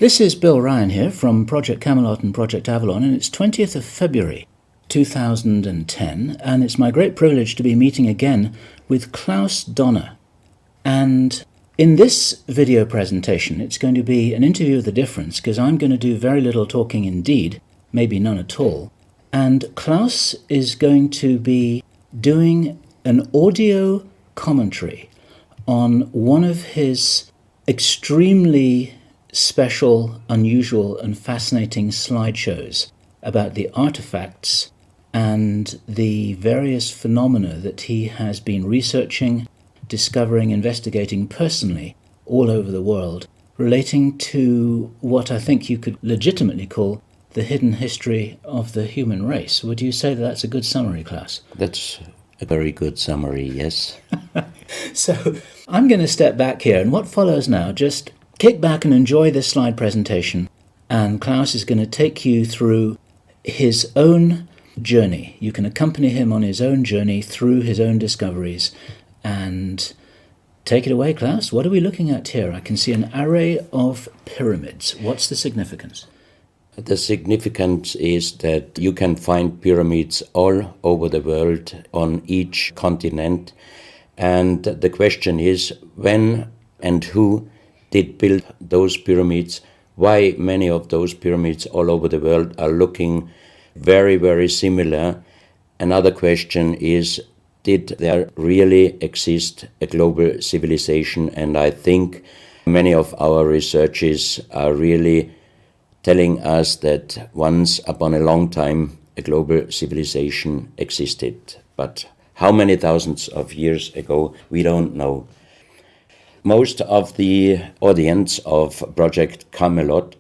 This is Bill Ryan here from Project Camelot and Project Avalon, and it's 20th of February 2010, and it's my great privilege to be meeting again with Klaus Dona. And in this video presentation, it's going to be an interview of the difference, because I'm going to do very little talking indeed, maybe none at all. And Klaus is going to be doing an audio commentary on one of his extremely special, unusual and fascinating slideshows about the artifacts and the various phenomena that he has been researching, discovering, investigating personally all over the world, relating to what I think you could legitimately call the hidden history of the human race. Would you say that that's a good summary, Klaus? That's a very good summary, yes. So I'm going to step back here, and what follows now, just kick back and enjoy this slide presentation, and Klaus is going to take you through his own journey. You can accompany him on his own journey through his own discoveries. And take it away, Klaus. What are we looking at here? I can see an array of pyramids. What's the significance? The significance is that you can find pyramids all over the world on each continent. And the question is, when and who did build those pyramids, why many of those pyramids all over the world are looking very, very similar. Another question is, did there really exist a global civilization? And I think many of our researches are really telling us that once upon a long time a global civilization existed. But how many thousands of years ago, we don't know. Most of the audience of Project Camelot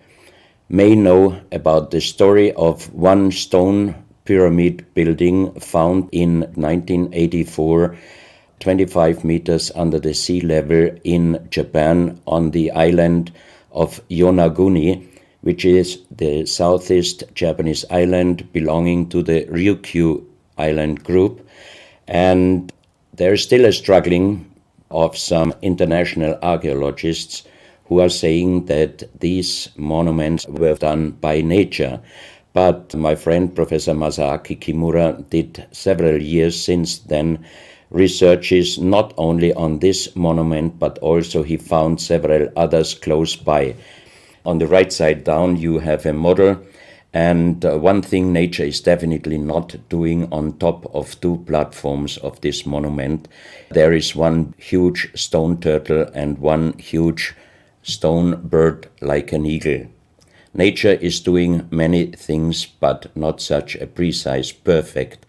may know about the story of one stone pyramid building found in 1984, 25 meters under the sea level in Japan on the island of Yonaguni, which is the southeast Japanese island belonging to the Ryukyu island group. And there is still a struggling of some international archaeologists who are saying that these monuments were done by nature. But my friend Professor Masaaki Kimura did several years since then researches not only on this monument, but also he found several others close by. On the right side down you have a model, and one thing nature is definitely not doing on top of two platforms of this monument. There is one huge stone turtle and one huge stone bird like an eagle. Nature is doing many things, but not such a precise, perfect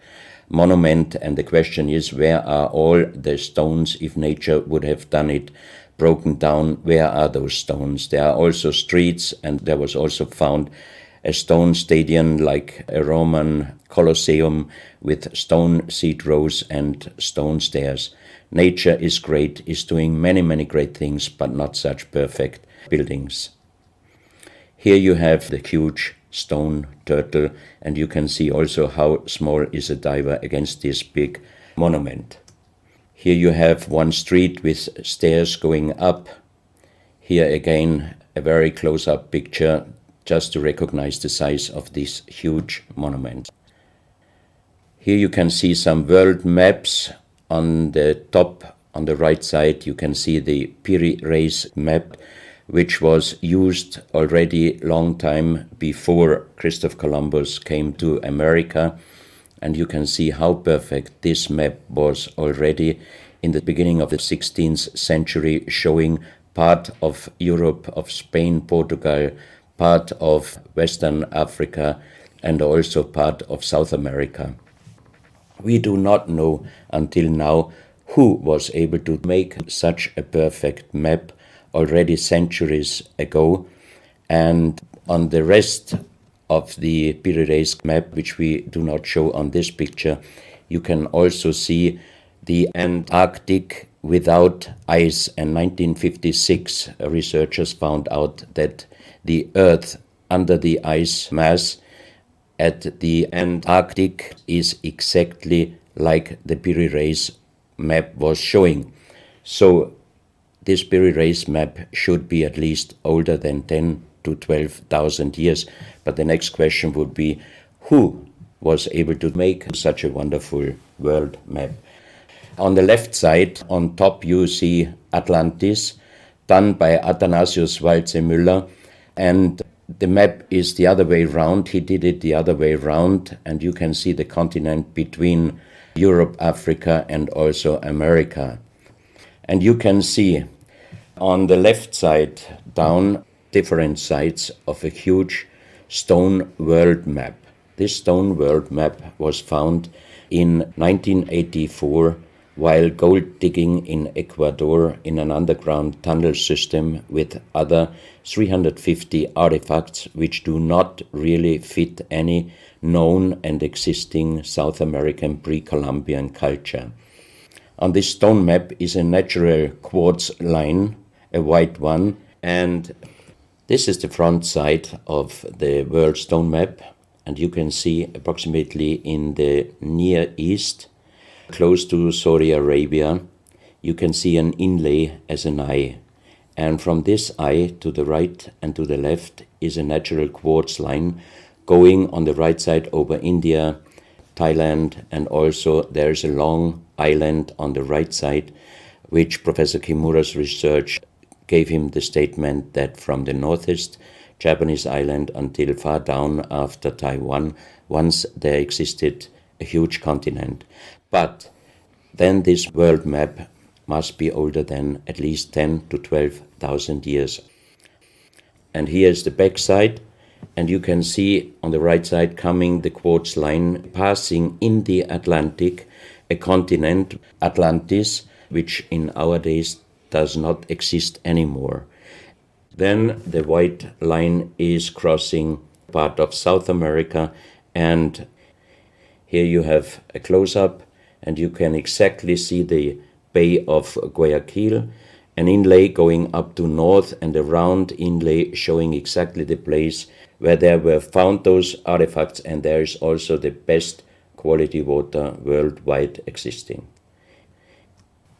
monument. And the question is, where are all the stones? If nature would have done it broken down, where are those stones? There are also streets, and there was also found a stone stadium like a Roman Colosseum with stone seat rows and stone stairs. Nature is great, is doing many, many great things, but not such perfect buildings. Here you have the huge stone turtle, and you can see also how small is a diver against this big monument. Here you have one street with stairs going up. Here again a very close-up picture just to recognize the size of this huge monument. Here you can see some world maps. On the top, on the right side, you can see the Piri Reis map, which was used already long time before Christopher Columbus came to America. And you can see how perfect this map was already in the beginning of the 16th century, showing part of Europe, of Spain, Portugal, part of Western Africa, and also part of South America. We do not know until now who was able to make such a perfect map already centuries ago. And on the rest of the Piri Reis map, which we do not show on this picture, you can also see the Antarctic without ice. In 1956, researchers found out that the Earth under the ice mass at the Antarctic is exactly like the Piri Reis map was showing. So this Piri Reis map should be at least older than 10 to 12,000 years. But the next question would be, who was able to make such a wonderful world map? On the left side, on top, you see Atlantis, done by Athanasius Walzemüller, and the map is the other way round. He did it the other way round, and you can see the continent between Europe, Africa, and also America. And you can see on the left side down different sides of a huge stone world map. This stone world map was found in 1984 while gold digging in Ecuador in an underground tunnel system with other 350 artifacts which do not really fit any known and existing South American pre-Columbian culture. On this stone map is a natural quartz line, a white one, and this is the front side of the world stone map, and you can see approximately in the Near East, close to Saudi Arabia, you can see an inlay as an eye. And from this eye to the right and to the left is a natural quartz line going on the right side over India, Thailand, and also there's a long island on the right side, which Professor Kimura's research gave him the statement that from the northeast Japanese island until far down after Taiwan, once there existed a huge continent. But then this world map must be older than at least 10 to 12,000 years. And here is the back side, and you can see on the right side coming the quartz line passing in the Atlantic, a continent, Atlantis, which in our days does not exist anymore. Then the white line is crossing part of South America, and here you have a close-up, and you can exactly see the Bay of Guayaquil, an inlay going up to north, and a round inlay showing exactly the place where there were found those artifacts, and there is also the best quality water worldwide existing.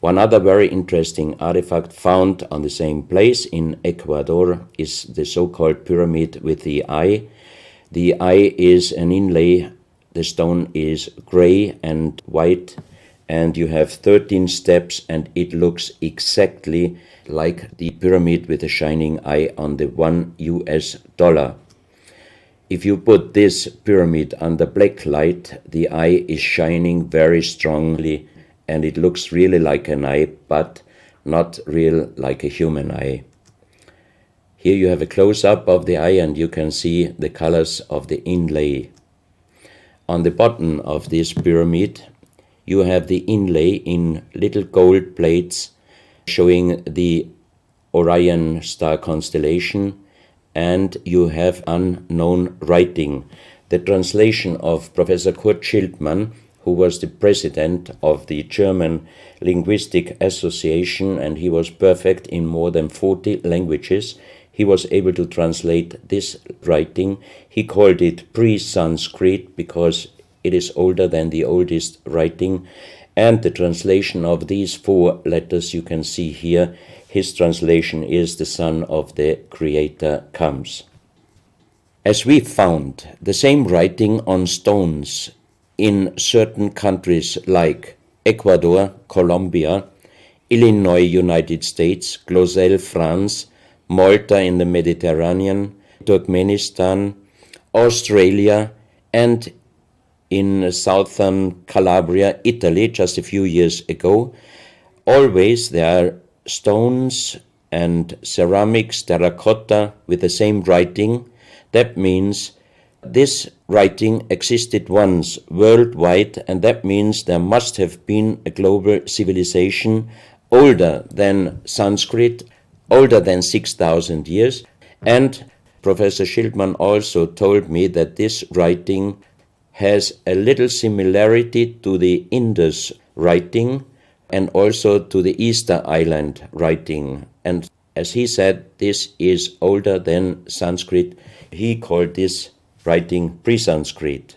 One other very interesting artifact found on the same place in Ecuador is the so-called pyramid with the eye. The eye is an inlay, the stone is gray and white, and you have 13 steps, and it looks exactly like the pyramid with a shining eye on the $1 US. If you put this pyramid under black light, the eye is shining very strongly, and it looks really like an eye, but not real like a human eye. Here you have a close-up of the eye, and you can see the colors of the inlay. On the bottom of this pyramid, you have the inlay in little gold plates showing the Orion star constellation, and you have unknown writing. The translation of Professor Kurt Schildmann, who was the president of the German Linguistic Association, and he was perfect in more than 40 languages. He was able to translate this writing. He called it pre-Sanskrit because it is older than the oldest writing. And the translation of these 4 letters you can see here, his translation is "the Son of the Creator comes." As we found the same writing on stones in certain countries like Ecuador, Colombia, Illinois, United States, Clausel, France, Malta in the Mediterranean, Turkmenistan, Australia, and in southern Calabria, Italy, just a few years ago. Always there are stones and ceramics, terracotta with the same writing. That means this writing existed once worldwide, and that means there must have been a global civilization older than Sanskrit, older than 6,000 years. And Professor Schildmann also told me that this writing has a little similarity to the Indus writing and also to the Easter Island writing. And as he said, this is older than Sanskrit. He called this writing pre-Sanskrit.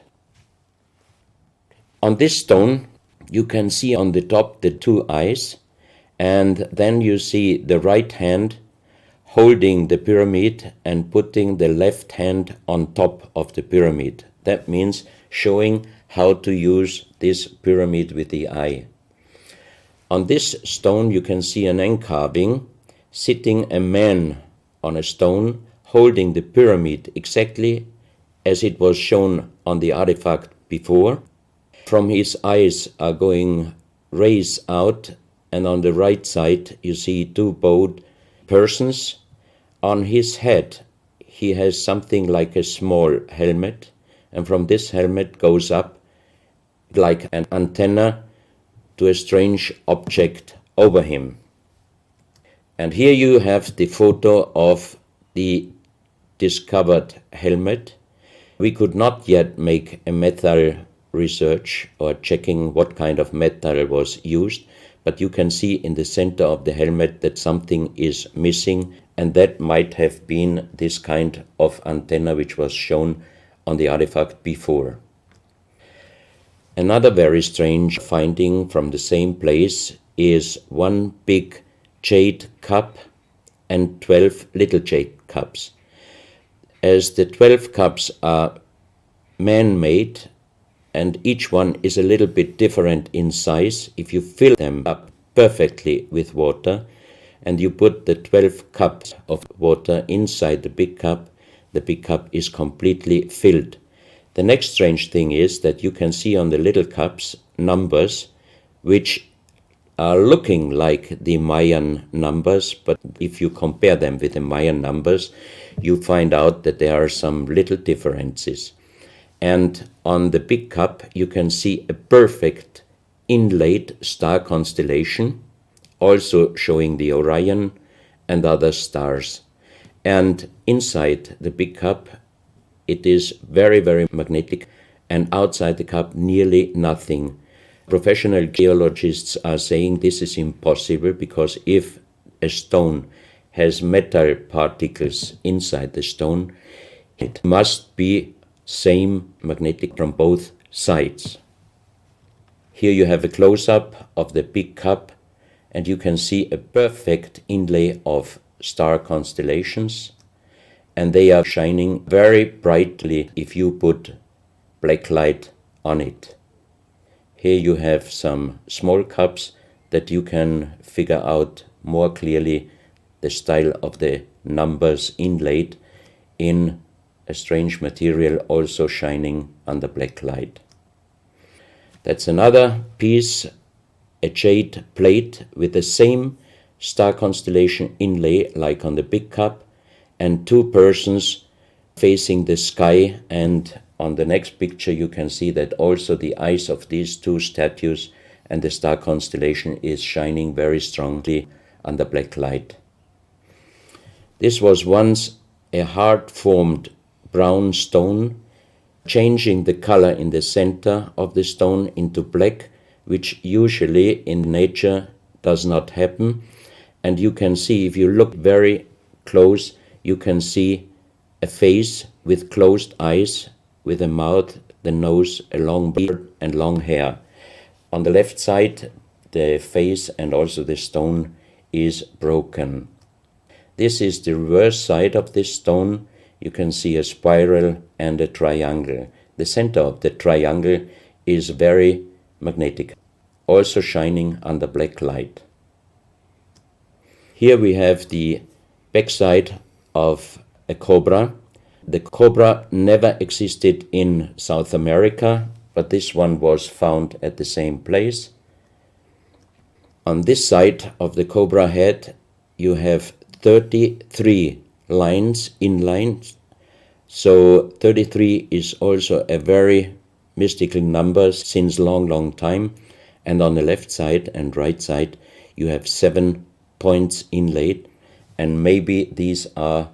On this stone, you can see on the top the 2 eyes, and then you see the right hand holding the pyramid and putting the left hand on top of the pyramid. That means showing how to use this pyramid with the eye. On this stone you can see an encarving, sitting a man on a stone holding the pyramid exactly as it was shown on the artifact before. From his eyes are going rays out, and on the right side you see two bowed persons. On his head he has something like a small helmet, and from this helmet goes up like an antenna to a strange object over him. And here you have the photo of the discovered helmet. We could not yet make a metal research or checking what kind of metal was used, but you can see in the center of the helmet that something is missing, and that might have been this kind of antenna which was shown on the artifact before. Another very strange finding from the same place is one big jade cup and 12 little jade cups. As the 12 cups are man-made and each one is a little bit different in size, if you fill them up perfectly with water and you put the 12 cups of water inside the big cup is completely filled. The next strange thing is that you can see on the little cups numbers which are looking like the Mayan numbers, but if you compare them with the Mayan numbers, you find out that there are some little differences. And on the big cup you can see a perfect inlaid star constellation, also showing the Orion and other stars. And inside the big cup it is very, very magnetic, and outside the cup nearly nothing. Professional geologists are saying this is impossible, because if a stone has metal particles inside the stone, it must be same magnetic from both sides. Here you have a close-up of the big cup, and you can see a perfect inlay of star constellations, and they are shining very brightly if you put black light on it. Here you have some small cups that you can figure out more clearly the style of the numbers inlaid in a strange material, also shining under black light. That's another piece, a jade plate with the same star constellation inlay like on the big cup, and two persons facing the sky, and on the next picture you can see that also the eyes of these two statues and the star constellation is shining very strongly under black light. This was once a hard-formed brown stone, changing the color in the center of the stone into black, which usually in nature does not happen. And you can see, if you look very close, you can see a face with closed eyes, with a mouth, the nose, a long beard and long hair. On the left side, the face and also the stone is broken. This is the reverse side of this stone. You can see a spiral and a triangle. The center of the triangle is very magnetic, also shining under black light. Here we have the backside of a cobra. The cobra never existed in South America, but this one was found at the same place. On this side of the cobra head you have 33 lines, inlines. So 33 is also a very mystical number since long time. And on the left side and right side you have 7 points inlaid, and maybe these are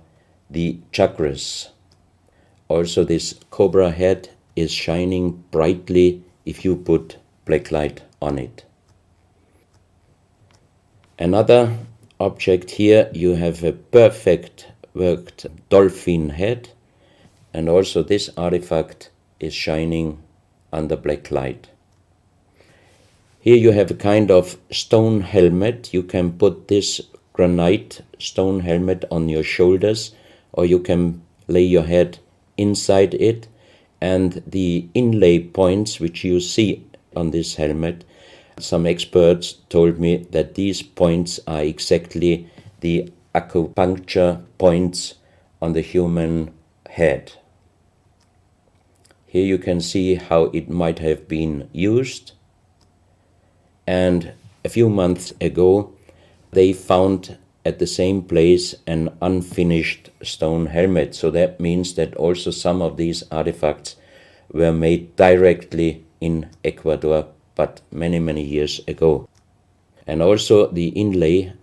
the chakras. Also this cobra head is shining brightly if you put black light on it. Another object here, you have a perfect worked dolphin head, and also this artifact is shining under black light. Here you have a kind of stone helmet. You can put this granite stone helmet on your shoulders, or you can lay your head inside it, and the inlay points which you see on this helmet, some experts told me that these points are exactly the acupuncture points on the human head. Here you can see how it might have been used, and a few months ago they found at the same place an unfinished stone helmet. So that means that also some of these artifacts were made directly in Ecuador, but many, many years ago. And also the inlay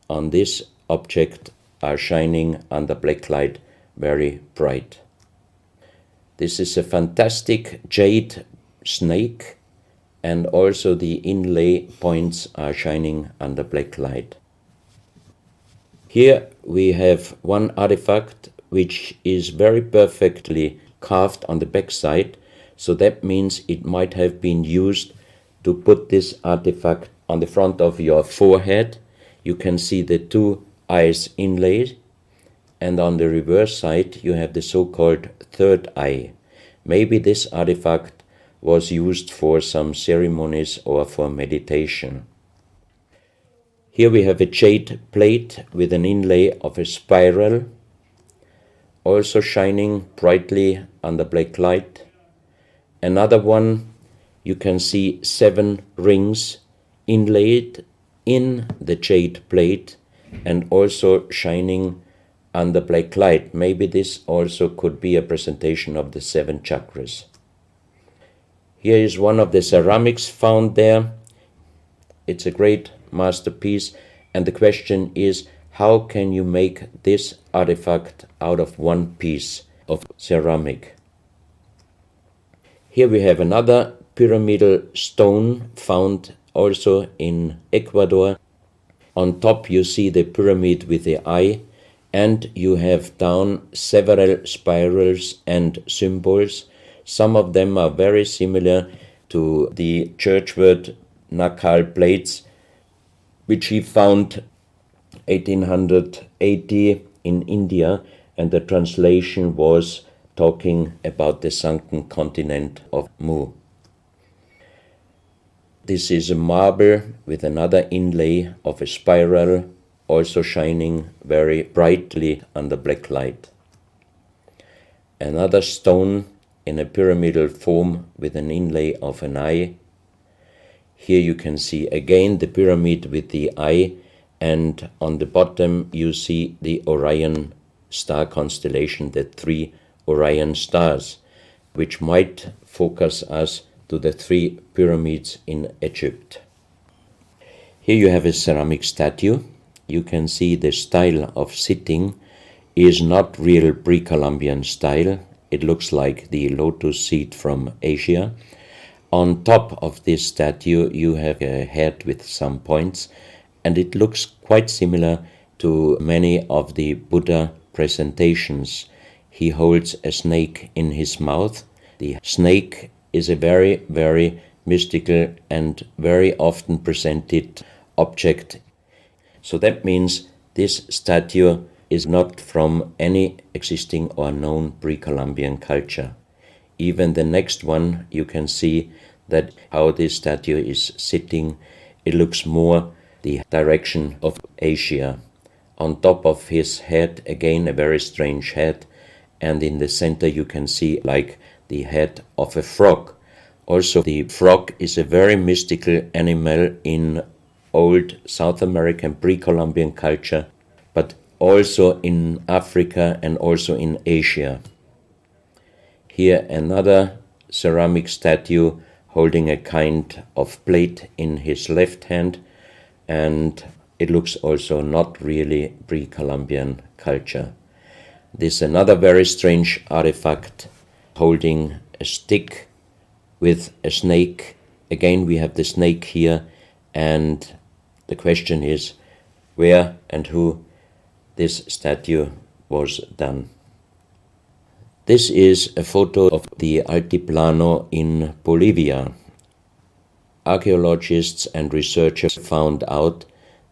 on this object are shining under black light very bright. This is a fantastic jade snake, and also the inlay points are shining under black light. Here we have one artifact which is very perfectly carved on the back side, so that means it might have been used to put this artifact on the front of your forehead. You can see the two eyes inlaid, and on the reverse side you have the so-called third eye. Maybe this artifact was used for some ceremonies or for meditation. Here we have a jade plate with an inlay of a spiral, also shining brightly under black light. Another one, you can see 7 rings inlaid in the jade plate and also shining under black light. Maybe this also could be a presentation of the 7 chakras. Here is one of the ceramics found there. It's a great masterpiece, and the question is, how can you make this artifact out of one piece of ceramic? Here we have another pyramidal stone found also in Ecuador. On top you see the pyramid with the eye, and you have down several spirals and symbols. Some of them are very similar to the churchward Nakal plates, which he found 1880 in India, and the translation was talking about the sunken continent of Mu. This is a marble with another inlay of a spiral, also shining very brightly under black light. Another stone in a pyramidal form with an inlay of an eye. Here you can see again the pyramid with the eye, and on the bottom you see the Orion star constellation, the 3 Orion stars, which might focus us to the 3 pyramids in Egypt. Here you have a ceramic statue. You can see the style of sitting is not real pre-Columbian style. It looks like the lotus seat from Asia. On top of this statue you have a head with some points, and it looks quite similar to many of the Buddha presentations. He holds a snake in his mouth. The snake is a very, very mystical and very often presented object. So that means this statue is not from any existing or known pre-Columbian culture. Even the next one, you can see that how this statue is sitting, it looks more the direction of Asia. On top of his head, again a very strange head, and in the center you can see like the head of a frog. Also the frog is a very mystical animal in old South American pre-Columbian culture, but also in Africa and also in Asia. Here another ceramic statue holding a kind of plate in his left hand, and it looks also not really pre-Columbian culture. This is another very strange artifact holding a stick with a snake. Again we have the snake here, and the question is where and who this statue was done. This is a photo of the Altiplano in Bolivia. Archaeologists and researchers found out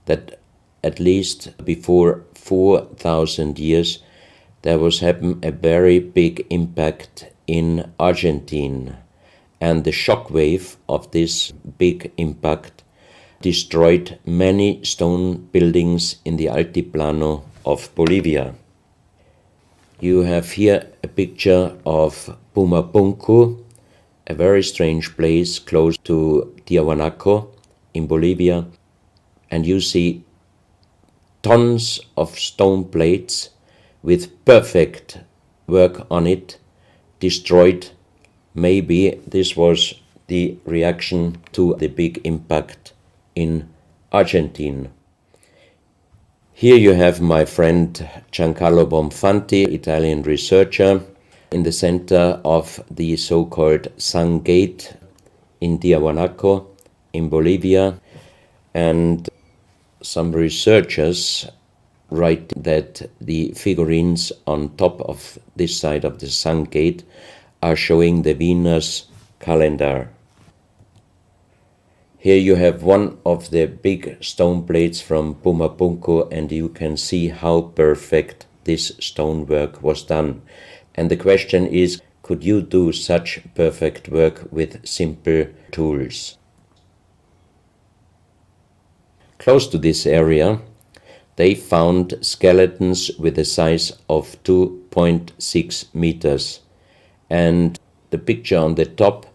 that at least before 4,000 years, there was happen a very big impact in Argentina, and the shock wave of this big impact destroyed many stone buildings in the Altiplano of Bolivia. You have here a picture of Pumapunku, a very strange place close to Tiahuanaco in Bolivia, and you see tons of stone plates with perfect work on it destroyed. Maybe this was the reaction to the big impact in Argentina. Here you have my friend Giancarlo Bonfanti, Italian researcher, in the center of the so-called Sun Gate in Tiahuanaco in Bolivia. And some researchers write that the figurines on top of this side of the Sun Gate are showing the Venus calendar. Here you have one of the big stone plates from Pumapunku, and you can see how perfect this stonework was done. And the question is, could you do such perfect work with simple tools? Close to this area, they found skeletons with a size of 2.6 meters. And the picture on the top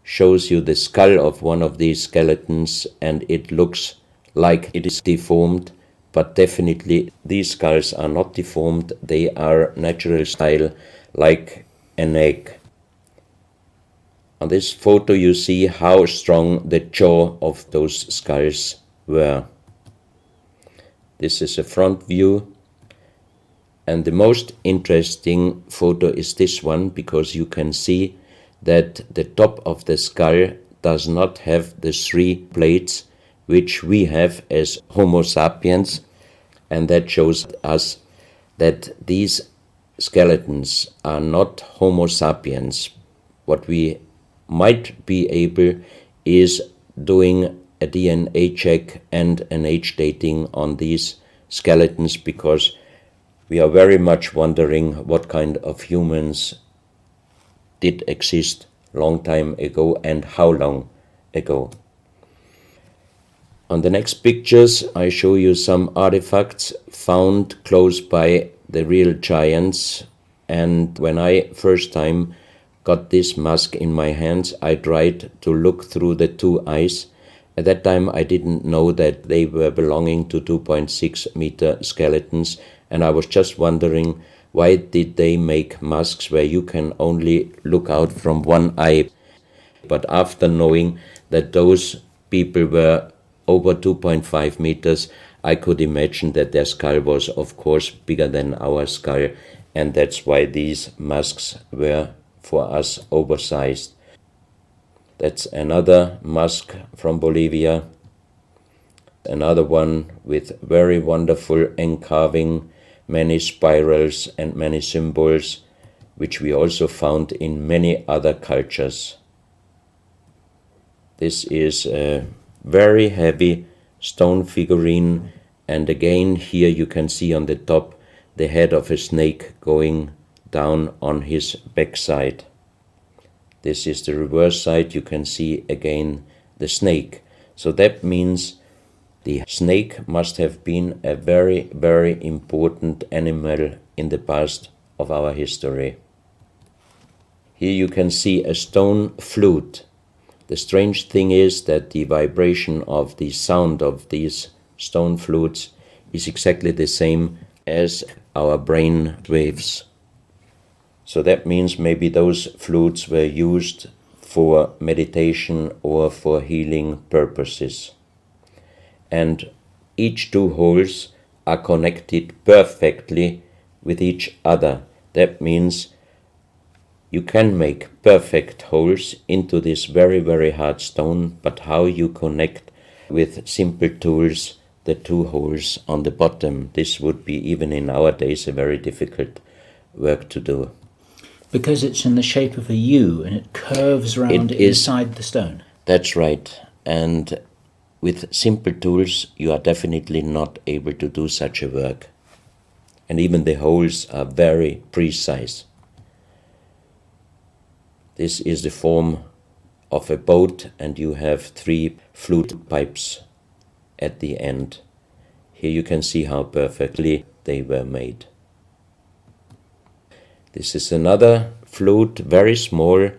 shows you the skull of one of these skeletons, and it looks like it is deformed, but definitely these skulls are not deformed. They are natural style, like an egg. On this photo you see how strong the jaw of those skulls were. This is a front view, and the most interesting photo is this one, because you can see that the top of the skull does not have the three plates which we have as Homo sapiens, and that shows us that these skeletons are not Homo sapiens. What we might be able is doing a DNA check and an age dating on these skeletons, because we are very much wondering what kind of humans did exist long time ago and how long ago. On the next pictures I show you some artifacts found close by the real giants, and when I first time got this mask in my hands, I tried to look through the two eyes. At that time I didn't know that they were belonging to 2.6 meter skeletons, and I was just wondering, why did they make masks where you can only look out from one eye? But after knowing that those people were over 2.5 meters, I could imagine that their skull was of course bigger than our skull, and that's why these masks were for us oversized. That's another mask from Bolivia, another one with very wonderful encarving, many spirals and many symbols, which we also found in many other cultures. This is a very heavy stone figurine, and again here you can see on the top the head of a snake going down on his backside. This is the reverse side. You can see again the snake. So that means the snake must have been a very, very important animal in the past of our history. Here you can see a stone flute. The strange thing is that the vibration of the sound of these stone flutes is exactly the same as our brain waves. So that means maybe those flutes were used for meditation or for healing purposes. And each two holes are connected perfectly with each other. That means you can make perfect holes into this very, very hard stone, but how you connect with simple tools the two holes on the bottom, this would be even in our days a very difficult work to do. Because it's in the shape of a U and it curves round inside the stone. That's right. And with simple tools, you are definitely not able to do such a work. And even the holes are very precise. This is the form of a boat, and you have 3 flute pipes at the end. Here you can see how perfectly they were made. This is another flute, very small.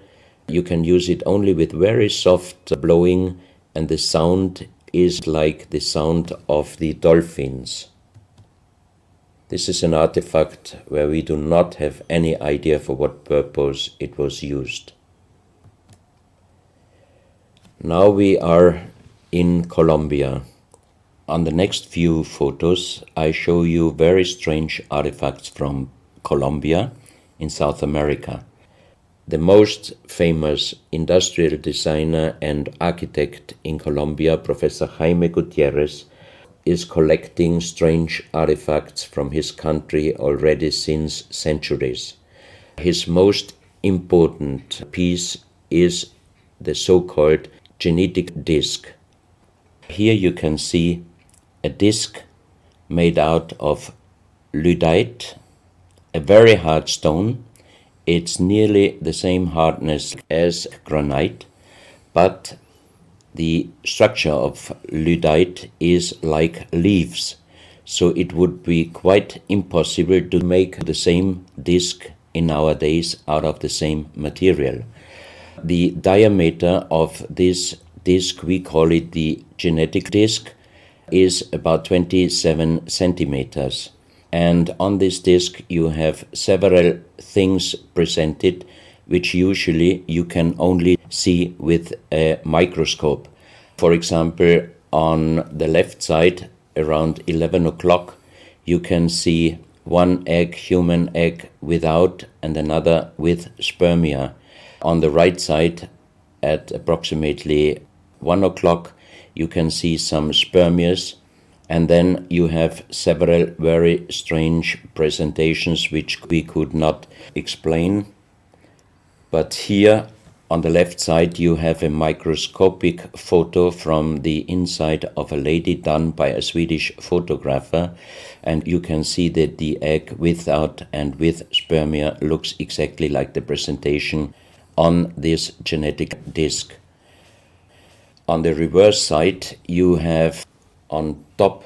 You can use it only with very soft blowing, and the sound is like the sound of the dolphins. This is an artifact where we do not have any idea for what purpose it was used. Now we are in Colombia. On the next few photos, I show you very strange artifacts from Colombia in South America. The most famous industrial designer and architect in Colombia, Professor Jaime Gutierrez, is collecting strange artifacts from his country already since centuries. His most important piece is the so-called genetic disc. Here you can see a disc made out of lyddite, a very hard stone. It's nearly the same hardness as granite, but the structure of lyddite is like leaves, so it would be quite impossible to make the same disc in our days out of the same material. The diameter of this disc, we call it the genetic disc, is about 27 centimeters. And on this disc you have several things presented which usually you can only see with a microscope. For example, on the left side, around 11 o'clock, you can see one egg, human egg, without, and another with spermia. On the right side, at approximately 1 o'clock, you can see some spermias, and then you have several very strange presentations which we could not explain. But here on the left side you have a microscopic photo from the inside of a lady done by a Swedish photographer, and you can see that the egg without and with spermia looks exactly like the presentation on this genetic disc. On the reverse side you have on top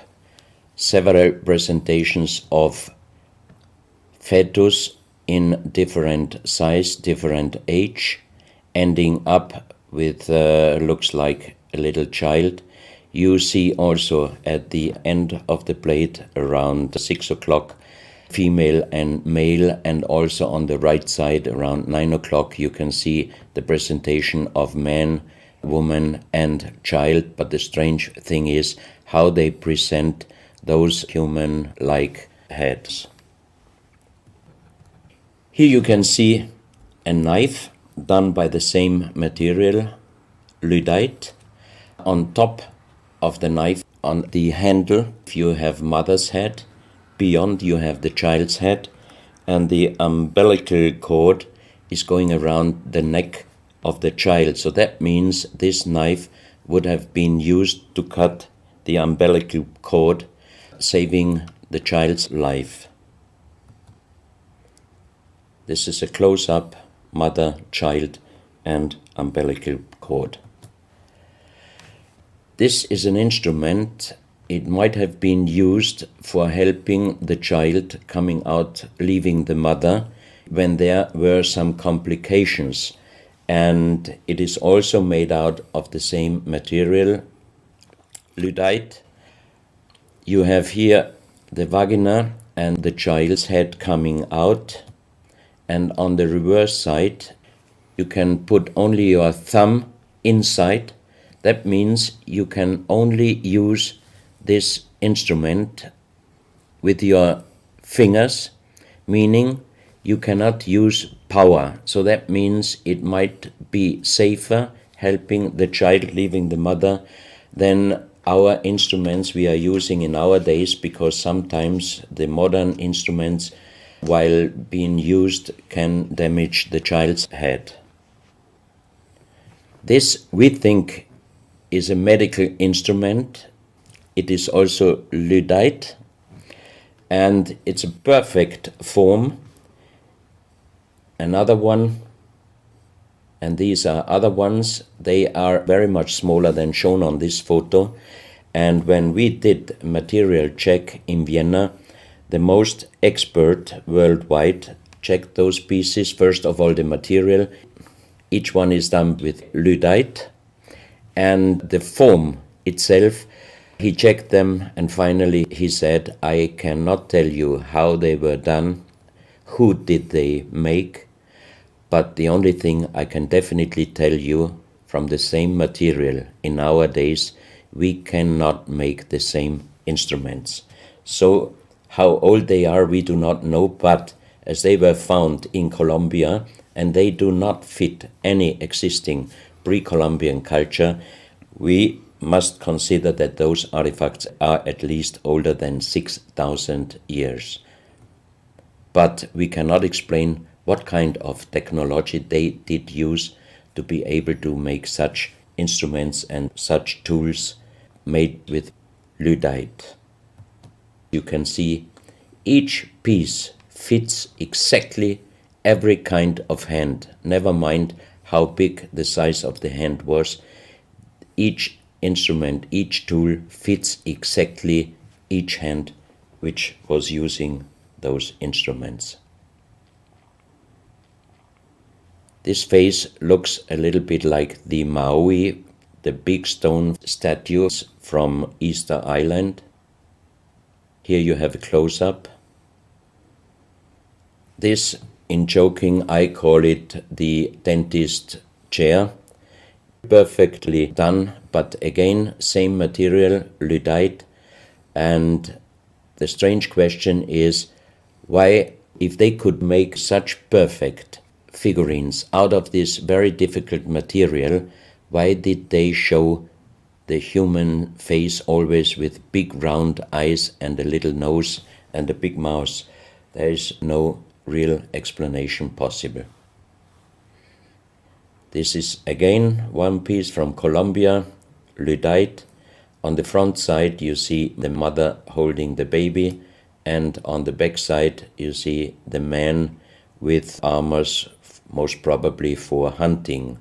several presentations of fetus in different size, different age, ending up with looks like a little child. You see also at the end of the plate around 6 o'clock female and male, and also on the right side around 9 o'clock you can see the presentation of man, woman and child. But the strange thing is how they present those human-like heads. Here you can see a knife done by the same material, lyddite. On top of the knife, on the handle, you have mother's head. Beyond you have the child's head, and the umbilical cord is going around the neck of the child. So that means this knife would have been used to cut the umbilical cord, saving the child's life. This is a close-up mother, child and umbilical cord. This is an instrument. It might have been used for helping the child coming out, leaving the mother, when there were some complications. And it is also made out of the same material, lyddite. You have here the vagina and the child's head coming out, and on the reverse side you can put only your thumb inside. That means you can only use this instrument with your fingers, meaning you cannot use power. So that means it might be safer helping the child leaving the mother than our instruments we are using in our days, because sometimes the modern instruments, while being used, can damage the child's head. This, we think, is a medical instrument. It is also lyddite, and it's a perfect form. Another one, and these are other ones, they are very much smaller than shown on this photo. And when we did material check in Vienna, the most expert worldwide checked those pieces. First of all, the material. Each one is done with lyddite, and the form itself, he checked them, and finally he said, I cannot tell you how they were done, who did they make, but the only thing I can definitely tell you, from the same material in our days, we cannot make the same instruments. So how old they are, we do not know, but as they were found in Colombia, and they do not fit any existing pre-Columbian culture, we must consider that those artifacts are at least older than 6,000 years. But we cannot explain what kind of technology they did use to be able to make such instruments and such tools made with lyddite. You can see each piece fits exactly every kind of hand, never mind how big the size of the hand was. Each instrument, each tool fits exactly each hand which was using those instruments. This face looks a little bit like the Maui, the big stone statues from Easter Island. Here you have a close-up. This, in joking, I call it the dentist chair. Perfectly done, but again, same material, lyddite. And the strange question is, why, if they could make such perfect figurines out of this very difficult material, why did they show the human face always with big round eyes and a little nose and a big mouth? There is no real explanation possible. This is again one piece from Colombia, lyddite. On the front side you see the mother holding the baby, and on the back side you see the man with armors, most probably for hunting.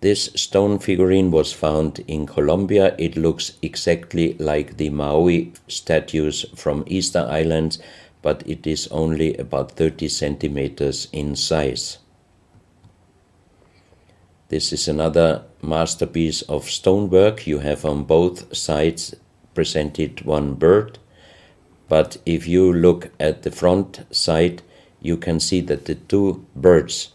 This stone figurine was found in Colombia. It looks exactly like the Maui statues from Easter Islands, but it is only about 30 centimeters in size. This is another masterpiece of stonework. You have on both sides presented one bird, but if you look at the front side, you can see that the two birds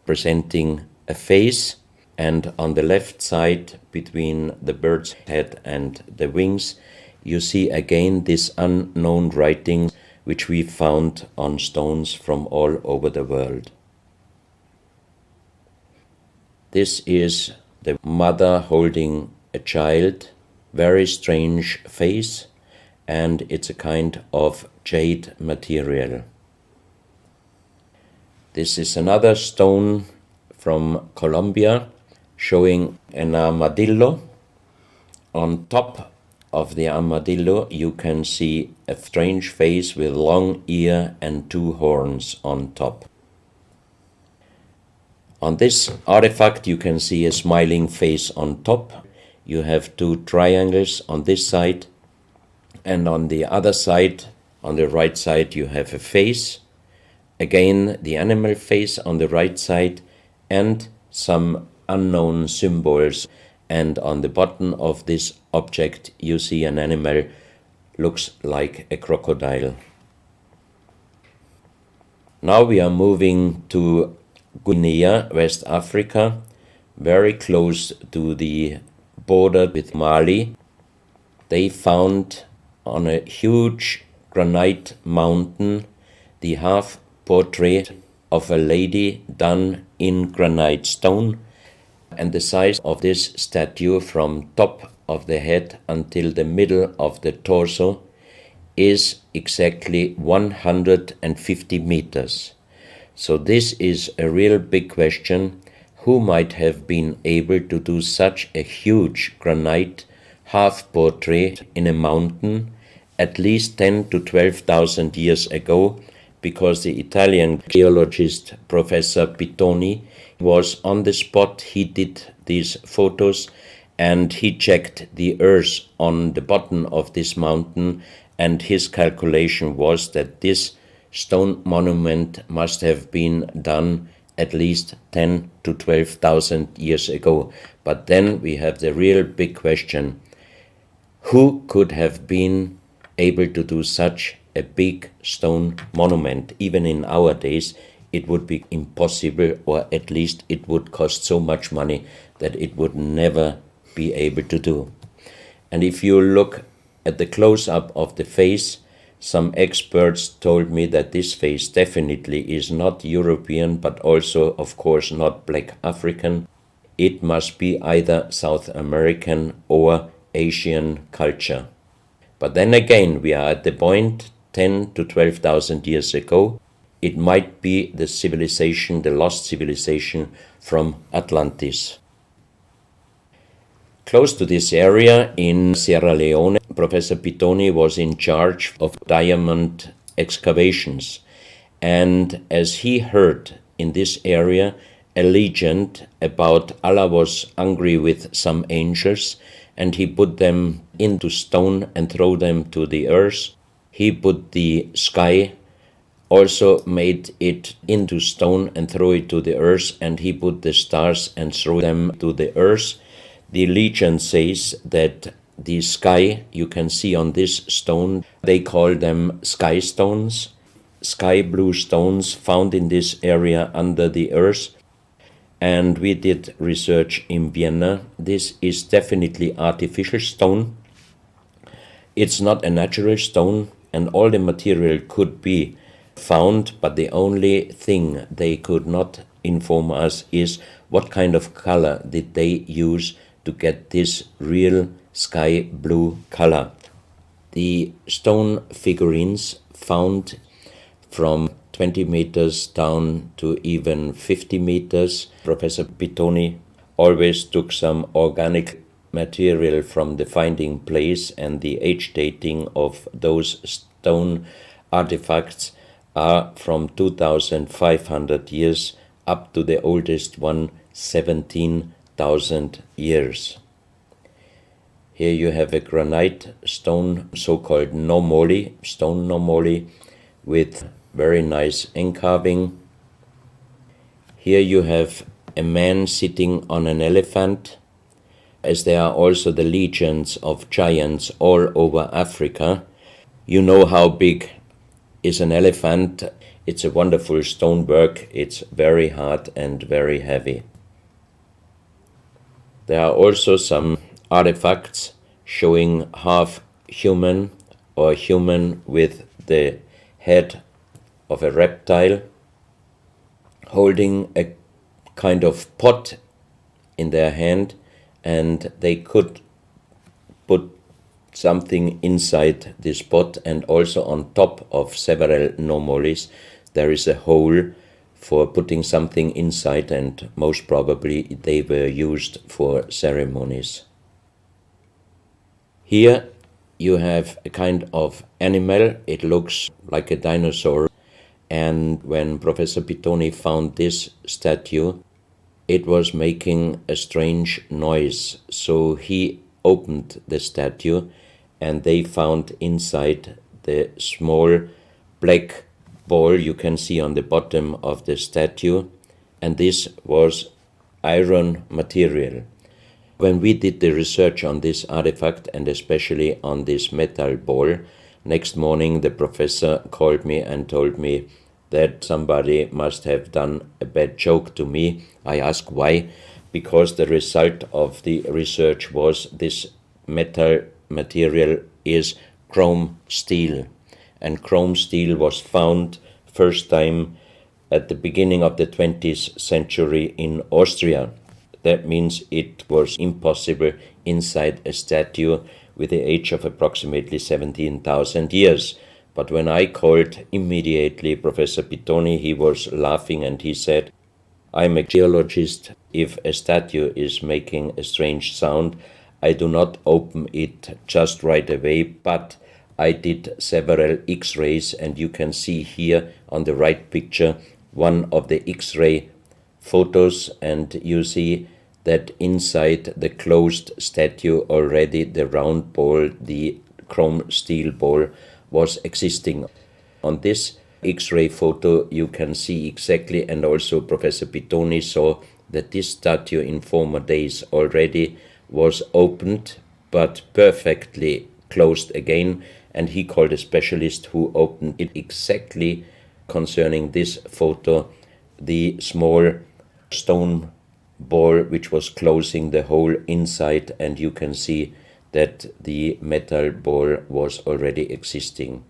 presenting a face, and on the left side, between the bird's head and the wings, you see again this unknown writing which we found on stones from all over the world. This is the mother holding a child, very strange face, and it's a kind of jade material. This is another stone from Colombia showing an armadillo. On top of the armadillo you can see a strange face with long ear and two horns on top. On this artifact you can see a smiling face on top. You have two triangles on this side, and on the other side, on the right side, you have a face. Again, the animal face on the right side, and some unknown symbols. And on the bottom of this object you see an animal, looks like a crocodile. Now we are moving to Guinea, West Africa, very close to the border with Mali. They found on a huge granite mountain the half portrait of a lady done in granite stone, and the size of this statue from top of the head until the middle of the torso is exactly 150 meters. So this is a real big question. who might have been able to do such a huge granite half-portrait in a mountain at least 10 to 12,000 years ago, because the Italian geologist Professor Pittoni was on the spot. He did these photos and he checked the earth on the bottom of this mountain, and his calculation was that this stone monument must have been done at least 10 to 12,000 years ago. But then we have the real big question: who could have been able to do such a big stone monument? Even in our days, it would be impossible, or at least it would cost so much money that it would never be able to do. And if you look at the close-up of the face, some experts told me that this face definitely is not European, but also, of course, not Black African. It must be either South American or Asian culture. But then again, we are at the point 10 to 12,000 years ago. It might be the civilization, the lost civilization from Atlantis. Close to this area in Sierra Leone, Professor Pittoni was in charge of diamond excavations. And as he heard in this area a legend about Allah was angry with some angels, and he put them into stone and throw them to the earth. He put the sky, also made it into stone and throw it to the earth, and he put the stars and throw them to the earth. The legend says that the sky, you can see on this stone, they call them sky stones, sky blue stones found in this area under the earth. And we did research in Vienna. This is definitely artificial stone. It's not a natural stone, and all the material could be found, but the only thing they could not inform us is what kind of color did they use to get this real sky blue color. The stone figurines found from 20 meters down to even 50 meters. Professor Pittoni always took some organic material from the finding place, and the age dating of those stone artifacts are from 2,500 years up to the oldest one, 17,000 years. Here you have a granite stone, so-called nomoli, stone nomoli, with very nice encarving. Here you have a man sitting on an elephant, as there are also the legends of giants all over Africa. You know how big is an elephant. It's a wonderful stonework. It's very hard and very heavy. There are also some artifacts showing half human or human with the head of a reptile, holding a kind of pot in their hand, and they could put something inside this pot, and also on top of several nomolis there is a hole for putting something inside, and most probably they were used for ceremonies. Here you have a kind of animal. It looks like a dinosaur, and when Professor Pittoni found this statue, it was making a strange noise. So he opened the statue, and they found inside the small black ball you can see on the bottom of the statue, and this was iron material. When we did the research on this artifact, and especially on this metal ball, next morning the professor called me and told me that somebody must have done a bad joke to me. I asked why, because the result of the research was this metal material is chrome steel, and chrome steel was found first time at the beginning of the 20th century in Austria. That means it was impossible inside a statue with the age of approximately 17,000 years. But when I called immediately Professor Pittoni, he was laughing and he said, I'm a geologist. If a statue is making a strange sound, I do not open it just right away, but I did several X-rays, and you can see here on the right picture one of the X-ray photos, and you see that inside the closed statue already the round ball, the chrome steel ball, was existing. On this X-ray photo you can see exactly, and also Professor Pitoni saw, that this statue in former days already was opened but perfectly closed again, and he called a specialist who opened it exactly concerning this photo, the small stone ball which was closing the hole inside, and you can see that the metal ball was already existing.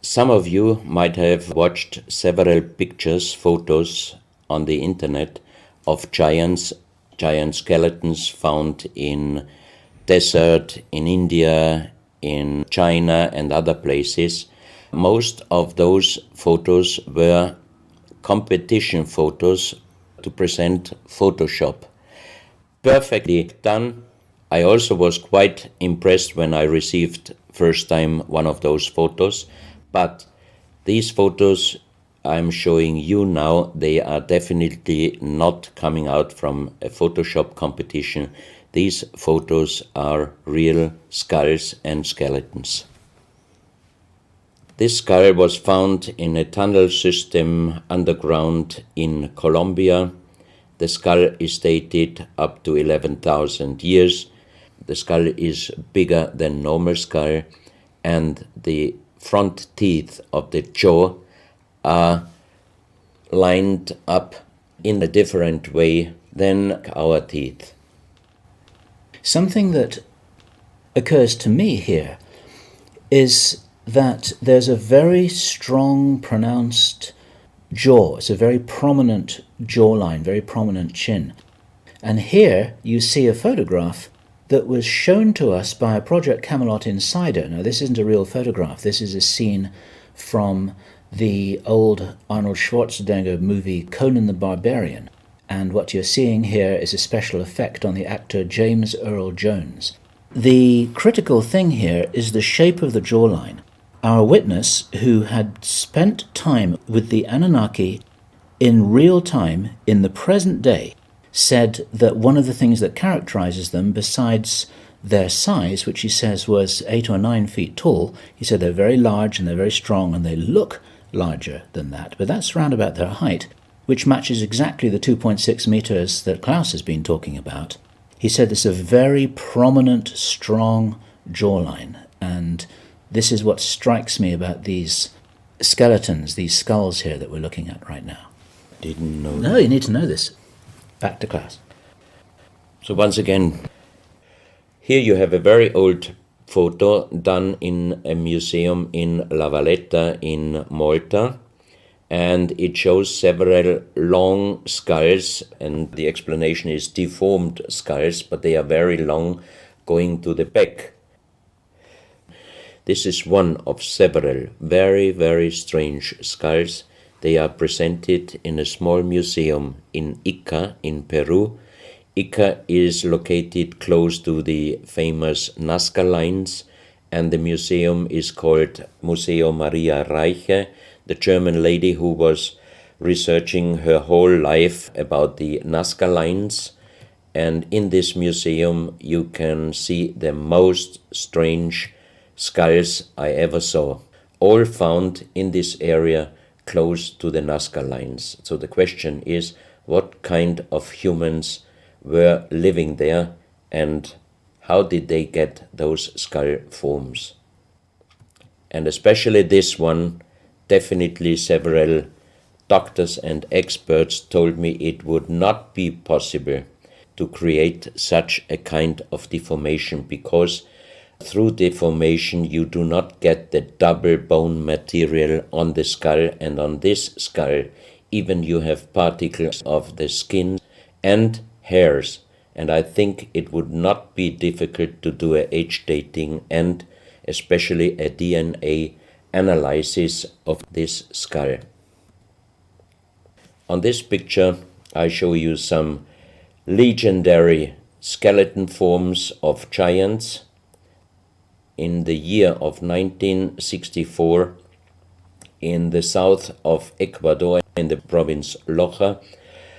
Some of you might have watched several pictures, photos on the internet of giant skeletons found in desert, in India, in China and other places. Most of those photos were competition photos to present Photoshop. Perfectly done. I also was quite impressed when I received first time one of those photos, but these photos I'm showing you now, they are definitely not coming out from a Photoshop competition. These photos are real skulls and skeletons. This skull was found in a tunnel system underground in Colombia. The skull is dated up to 11,000 years. The skull is bigger than normal skull, and the front teeth of the jaw are lined up in a different way than our teeth. Something that occurs to me here is that there's a very strong, pronounced jaw. It's a very prominent jawline, very prominent chin. And here you see a photograph that was shown to us by a Project Camelot insider. Now, this isn't a real photograph. This is a scene from the old Arnold Schwarzenegger movie Conan the Barbarian. And what you're seeing here is a special effect on the actor James Earl Jones. The critical thing here is the shape of the jawline. Our witness, who had spent time with the Anunnaki in real time, in the present day, said that one of the things that characterizes them, besides their size, which he says was 8 or 9 feet tall, he said they're very large and they're very strong and they look larger than that, but that's round about their height, which matches exactly the 2.6 meters that Klaus has been talking about. He said it's a very prominent, strong jawline, and this is what strikes me about these skeletons, these skulls here that we're looking at right now. Didn't know. No, you need to know this. Back to Klaus. So once again, here you have a very old photo done in a museum in La Valletta in Malta, and it shows several long skulls, and the explanation is deformed skulls, but they are very long, going to the back. This is one of several very, very strange skulls. They are presented in a small museum in Ica in Peru. Ica is located close to the famous Nazca lines, and the museum is called Museo Maria Reiche, the German lady who was researching her whole life about the Nazca lines. And in this museum you can see the most strange skulls I ever saw, all found in this area close to the Nazca lines. So the question is, what kind of humans were living there, and how did they get those skull forms? And especially this one, definitely several doctors and experts told me it would not be possible to create such a kind of deformation, because through deformation you do not get the double bone material on the skull, and on this skull even you have particles of the skin and hairs, and I think it would not be difficult to do a age dating and especially a DNA analysis of this skull. On this picture, I show you some legendary skeleton forms of giants. In the year of 1964, in the south of Ecuador, in the province Loja,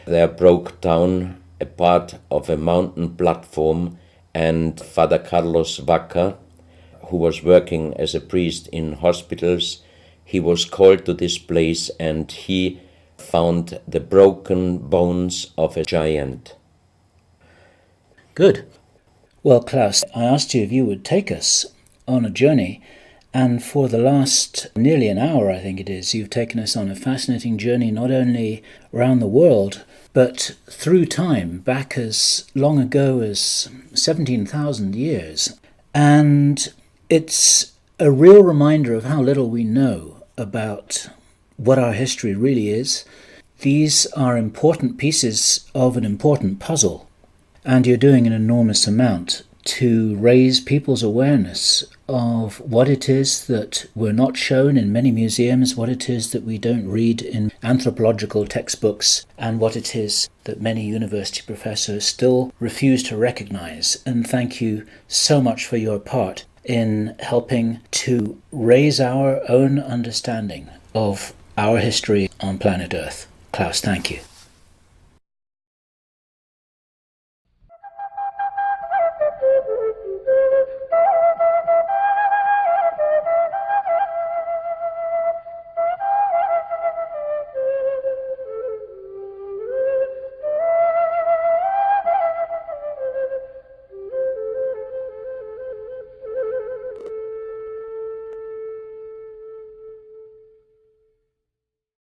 there broke down a part of a mountain platform, and Father Carlos Vaca, who was working as a priest in hospitals, he was called to this place and he found the broken bones of a giant. Good. Well, Klaus, I asked you if you would take us on a journey, and for the last nearly an hour, I think it is, you've taken us on a fascinating journey not only around the world, but through time, back as long ago as 17,000 years. And it's a real reminder of how little we know about what our history really is. These are important pieces of an important puzzle, and you're doing an enormous amount to raise people's awareness of what it is that we're not shown in many museums, what it is that we don't read in anthropological textbooks, and what it is that many university professors still refuse to recognize. And thank you so much for your part in helping to raise our own understanding of our history on planet Earth. Klaus, thank you.